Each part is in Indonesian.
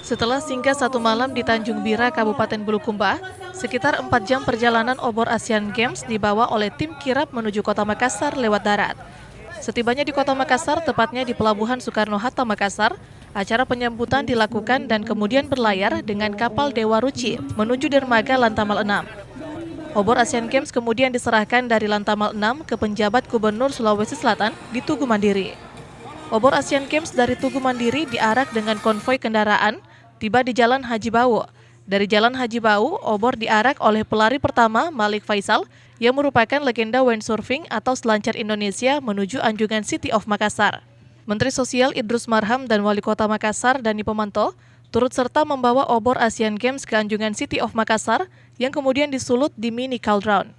Setelah singgah 1 malam di Tanjung Bira, Kabupaten Bulukumba, sekitar 4 jam perjalanan obor Asian Games dibawa oleh tim kirap menuju Kota Makassar lewat darat. Setibanya di Kota Makassar, tepatnya di Pelabuhan Soekarno-Hatta Makassar, acara penyambutan dilakukan dan kemudian berlayar dengan kapal Dewa Ruci menuju dermaga Lantamal 6. Obor Asian Games kemudian diserahkan dari Lantamal 6 ke penjabat Gubernur Sulawesi Selatan di Tugu Mandiri. Obor Asian Games dari Tugu Mandiri diarak dengan konvoi kendaraan, tiba di Jalan Haji Bawu. Dari Jalan Haji Bawu, obor diarak oleh pelari pertama Malik Faisal yang merupakan legenda windsurfing atau selancar Indonesia menuju Anjungan City of Makassar. Menteri Sosial Idrus Marham dan Wali Kota Makassar Dani Pomanto turut serta membawa obor Asian Games ke Anjungan City of Makassar yang kemudian disulut di mini cauldron.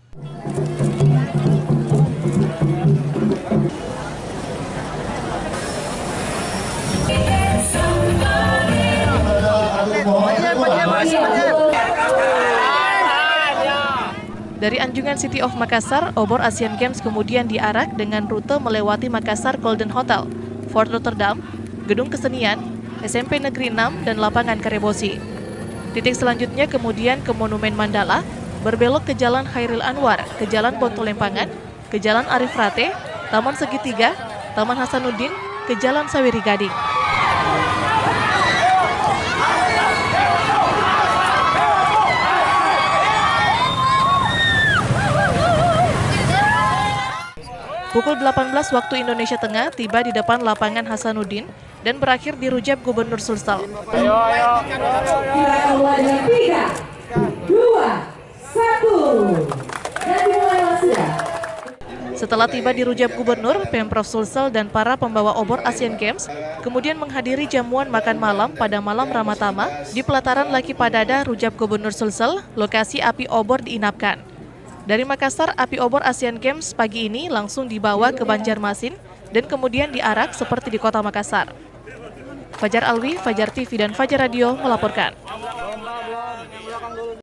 Dari Anjungan City of Makassar, obor Asian Games kemudian diarak dengan rute melewati Makassar Golden Hotel, Fort Rotterdam, Gedung Kesenian, SMP Negeri 6, dan Lapangan Karebosi. Titik selanjutnya kemudian ke Monumen Mandala, berbelok ke Jalan Khairil Anwar, ke Jalan Bontolempangan, ke Jalan Arif Rate, Taman Segitiga, Taman Hasanuddin, ke Jalan Sawiri Gading. Pukul 18 waktu Indonesia Tengah tiba di depan Lapangan Hasanuddin dan berakhir di Rujab Gubernur Sulsel. 3, 2, 1, dan dimulai sudah. Setelah tiba di Rujab Gubernur, Pemprov Sulsel dan para pembawa obor Asian Games kemudian menghadiri jamuan makan malam pada malam Ramatama di pelataran Laki Padada, Rujab Gubernur Sulsel, lokasi api obor diinapkan. Dari Makassar, api obor Asian Games pagi ini langsung dibawa ke Banjarmasin dan kemudian diarak seperti di Kota Makassar. Fajar Alwi, Fajar TV dan Fajar Radio melaporkan.